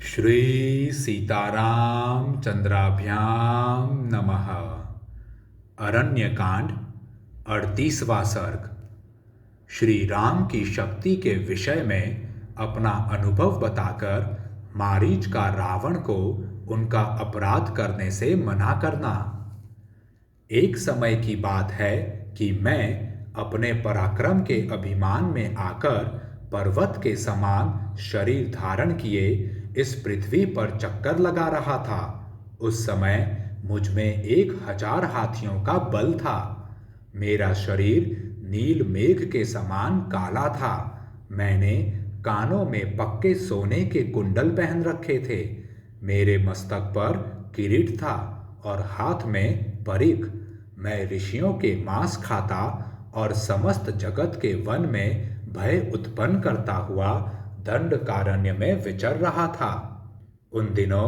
श्री सीताराम चंद्राभ्याम नमः। अरण्यकांड 38वां सर्ग। श्री राम की शक्ति के विषय में अपना अनुभव बताकर मारीच का रावण को उनका अपराध करने से मना करना। एक समय की बात है कि मैं अपने पराक्रम के अभिमान में आकर पर्वत के समान शरीर धारण किए इस पृथ्वी पर चक्कर लगा रहा था। उस समय मुझ में 1000 हाथियों का बल था। मेरा शरीर नील मेघ के समान काला था। मैंने कानों में पक्के सोने के कुंडल पहन रखे थे। मेरे मस्तक पर किरीट था और हाथ में परिघ। मैं ऋषियों के मांस खाता और समस्त जगत के वन में भय उत्पन्न करता हुआ दंडकारण्य में विचर रहा था। उन दिनों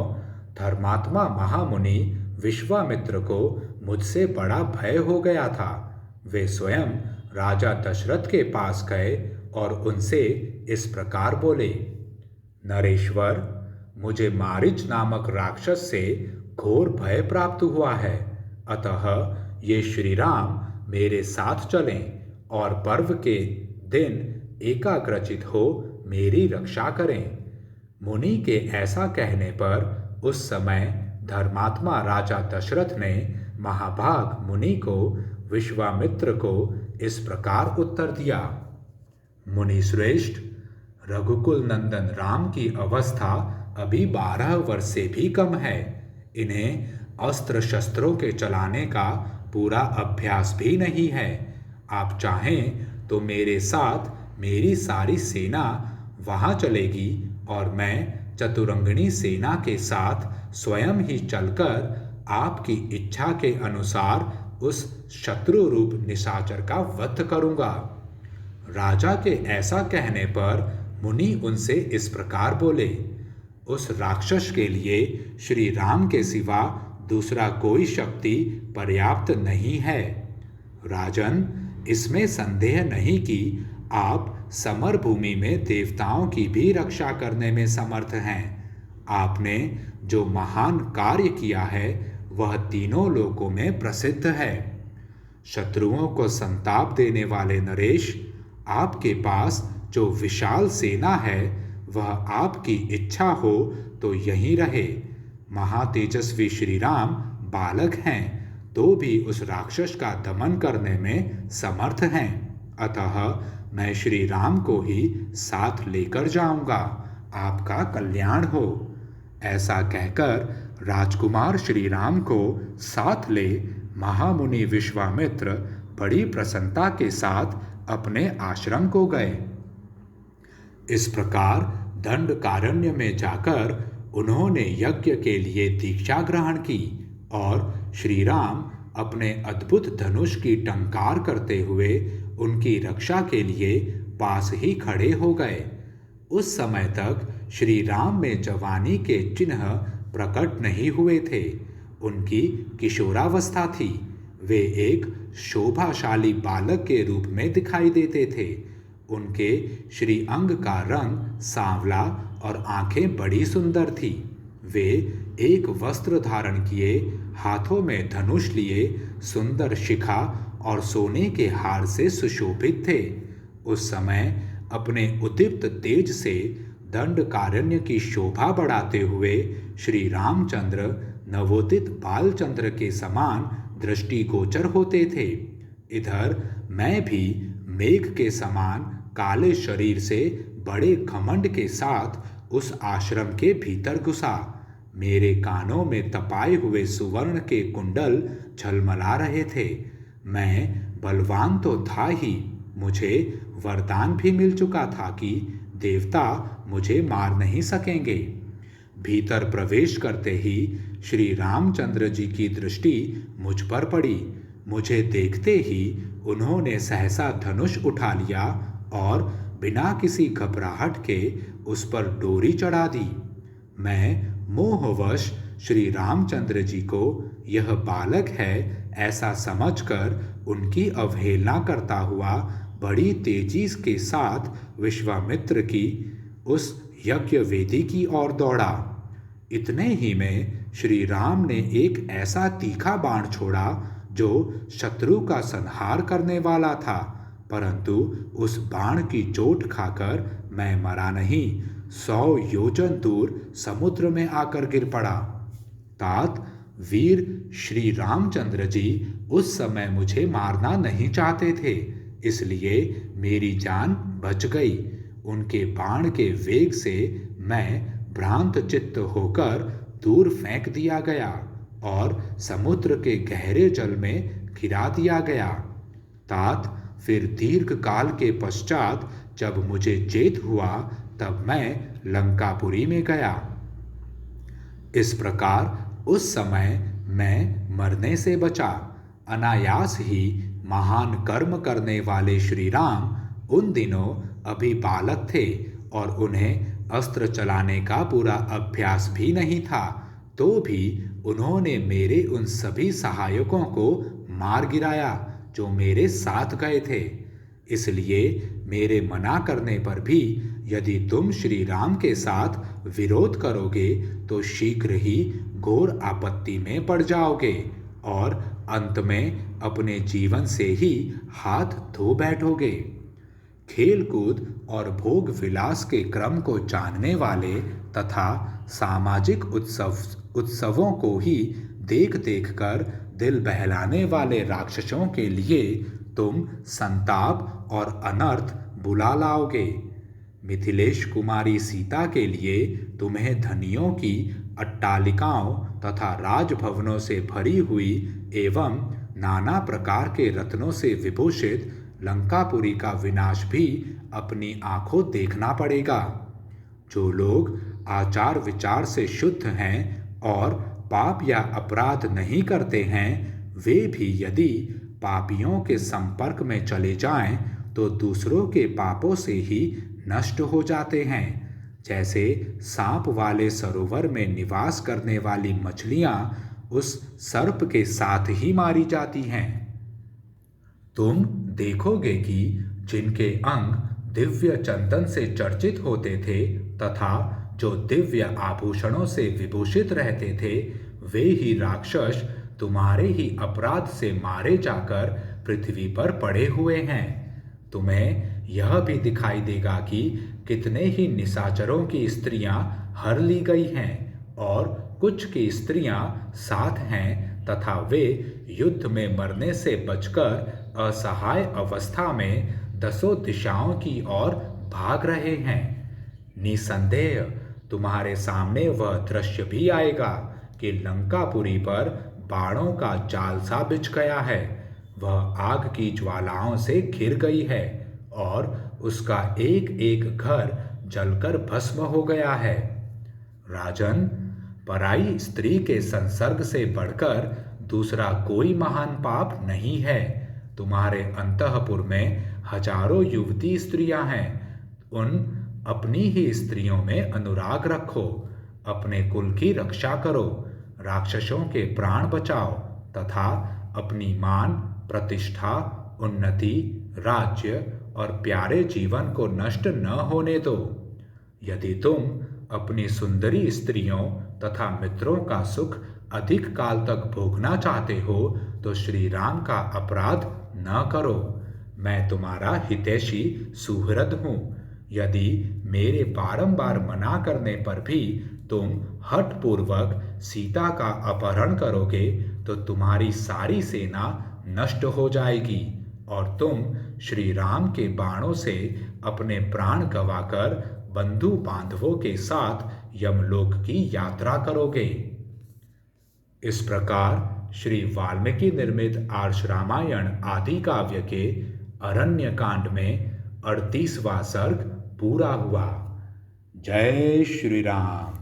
धर्मात्मा महामुनि विश्वामित्र को मुझसे बड़ा भय हो गया था। वे स्वयं राजा दशरथ के पास गए और उनसे इस प्रकार बोले, नरेश्वर, मुझे मारीच नामक राक्षस से घोर भय प्राप्त हुआ है। अतः ये श्री राम मेरे साथ चलें और पर्व के दिन एकाग्रचित हो मेरी रक्षा करें। मुनि के ऐसा कहने पर उस समय धर्मात्मा राजा दशरथ ने महाभाग मुनि को विश्वामित्र को इस प्रकार उत्तर दिया। मुनि श्रेष्ठ, रघुकुल नंदन राम की अवस्था अभी 12 वर्ष से भी कम है। इन्हें अस्त्र शस्त्रों के चलाने का पूरा अभ्यास भी नहीं है। आप चाहें तो मेरे साथ मेरी सारी सेना वहां चलेगी और मैं चतुरंगिणी सेना के साथ स्वयं ही चलकर आपकी इच्छा के अनुसार उस शत्रु रूप निशाचर का वध करूंगा। राजा के ऐसा कहने पर मुनि उनसे इस प्रकार बोले, उस राक्षस के लिए श्री राम के सिवा दूसरा कोई शक्ति पर्याप्त नहीं है। राजन, इसमें संदेह नहीं कि आप समर भूमि में देवताओं की भी रक्षा करने में समर्थ हैं। आपने जो महान कार्य किया है वह तीनों लोकों में प्रसिद्ध है। शत्रुओं को संताप देने वाले नरेश, आपके पास जो विशाल सेना है वह आपकी इच्छा हो तो यहीं रहे। महातेजस्वी श्री राम बालक हैं तो भी उस राक्षस का दमन करने में समर्थ हैं। अतः मैं श्री राम को ही साथ लेकर जाऊंगा। आपका कल्याण हो। ऐसा कहकर राजकुमार श्री राम को साथ ले महामुनि विश्वामित्र बड़ी प्रसन्नता के साथ अपने आश्रम को गए। इस प्रकार दंडकारण्य में जाकर उन्होंने यज्ञ के लिए दीक्षा ग्रहण की और श्री राम अपने अद्भुत धनुष की टंकार करते हुए उनकी रक्षा के लिए पास ही खड़े हो गए। उस समय तक श्री राम में जवानी के चिन्ह प्रकट नहीं हुए थे। उनकी किशोरावस्था थी। वे एक शोभाशाली बालक के रूप में दिखाई देते थे। उनके श्री अंग का रंग सांवला और आंखें बड़ी सुंदर थी। वे एक वस्त्र धारण किए, हाथों में धनुष लिए, सुंदर शिखा और सोने के हार से सुशोभित थे। उस समय अपने उद्दीप्त तेज से दंडकारण्य की शोभा बढ़ाते हुए श्री रामचंद्र नवोदित बालचंद्र के समान दृष्टिगोचर होते थे। इधर मैं भी मेघ के समान काले शरीर से बड़े घमंड के साथ उस आश्रम के भीतर घुसा। मेरे कानों में तपाए हुए सुवर्ण के कुंडल झलमला रहे थे। मैं बलवान तो था ही, मुझे वरदान भी मिल चुका था कि देवता मुझे मार नहीं सकेंगे। भीतर प्रवेश करते ही श्री रामचंद्र जी की दृष्टि मुझ पर पड़ी। मुझे देखते ही उन्होंने सहसा धनुष उठा लिया और बिना किसी घबराहट के उस पर डोरी चढ़ा दी। मैं मोहवश श्री रामचंद्र जी को यह बालक है ऐसा समझकर उनकी अवहेलना करता हुआ बड़ी तेजी के साथ विश्वामित्र की उस यज्ञ वेदी की ओर दौड़ा। इतने ही में श्री राम ने एक ऐसा तीखा बाण छोड़ा जो शत्रु का संहार करने वाला था, परंतु उस बाण की चोट खाकर मैं मरा नहीं, 100 योजन दूर समुद्र में आकर गिर पड़ा। तात, वीर श्री रामचंद्र जी उस समय मुझे मारना नहीं चाहते थे, इसलिए मेरी जान बच गई। उनके बाण के वेग से मैं भ्रांत चित्त होकर दूर फेंक दिया गया और समुद्र के गहरे जल में गिरा दिया गया। तात, फिर दीर्घ काल के पश्चात जब मुझे चेत हुआ तब मैं लंकापुरी में गया। इस प्रकार उस समय मैं मरने से बचा। अनायास ही महान कर्म करने वाले श्री राम उन दिनों अभी बालक थे और उन्हें अस्त्र चलाने का पूरा अभ्यास भी नहीं था, तो भी उन्होंने मेरे उन सभी सहायकों को मार गिराया जो मेरे साथ गए थे। इसलिए मेरे मना करने पर भी यदि तुम श्री राम के साथ विरोध करोगे तो शीघ्र ही घोर आपत्ति में पड़ जाओगे और अंत में अपने जीवन से ही हाथ धो बैठोगे। खेलकूद और भोग विलास के क्रम को जानने वाले तथा सामाजिक उत्सवों को ही देख देख कर दिल बहलाने वाले राक्षसों के लिए तुम संताप और अनर्थ बुला लाओगे। मिथिलेश कुमारी सीता के लिए तुम्हें धनियों की अट्टालिकाओं तथा राजभवनों से भरी हुई एवं नाना प्रकार के रत्नों से विभूषित लंकापुरी का विनाश भी अपनी आंखों देखना पड़ेगा। जो लोग आचार विचार से शुद्ध हैं और पाप या अपराध नहीं करते हैं, वे भी यदि पापियों के संपर्क में चले जाएं तो दूसरों के पापों से ही नष्ट हो जाते हैं। जैसे सांप वाले सरोवर में निवास करने वाली मछलियां उस सर्प के साथ ही मारी जाती हैं। तुम देखोगे कि जिनके अंग दिव्य चंदन से चर्चित होते थे तथा जो दिव्य आभूषणों से विभूषित रहते थे, वे ही राक्षस तुम्हारे ही अपराध से मारे जाकर पृथ्वी पर पड़े हुए हैं। तुम्हें यह भी दिखाई देगा कि कितने ही निशाचरों की स्त्रियां हर ली गई हैं और कुछ की स्त्रियां साथ हैं तथा वे युद्ध में मरने से बचकर असहाय अवस्था में दसों दिशाओं की ओर भाग रहे हैं। निसंदेह तुम्हारे सामने वह दृश्य भी आएगा कि लंकापुरी पर बाणों का जाल सा बिछ गया है। वह आग की ज्वालाओं से घिर गई है और उसका एक एक घर जलकर भस्म हो गया है। राजन, पराई स्त्री के संसर्ग से बढ़कर दूसरा कोई महान पाप नहीं है। तुम्हारे अंतःपुर में हजारों युवती स्त्रियां हैं। उन अपनी ही स्त्रियों में अनुराग रखो, अपने कुल की रक्षा करो, राक्षसों के प्राण बचाओ तथा अपनी मान, प्रतिष्ठा, उन्नति, राज्य और प्यारे जीवन को नष्ट न होने दो। यदि तुम अपनी सुंदरी स्त्रियों तथा मित्रों का सुख अधिक काल तक भोगना चाहते हो तो श्री राम का अपराध न करो। मैं तुम्हारा हितैषी सुहृद हूँ। यदि मेरे बारंबार मना करने पर भी तुम हठपूर्वक सीता का अपहरण करोगे तो तुम्हारी सारी सेना नष्ट हो जाएगी और तुम श्री राम के बाणों से अपने प्राण गंवाकर बंधु बांधवों के साथ यमलोक की यात्रा करोगे। इस प्रकार श्री वाल्मीकि निर्मित आर्ष रामायण आदि काव्य के अरण्य कांड में 38वां सर्ग पूरा हुआ। जय श्री राम।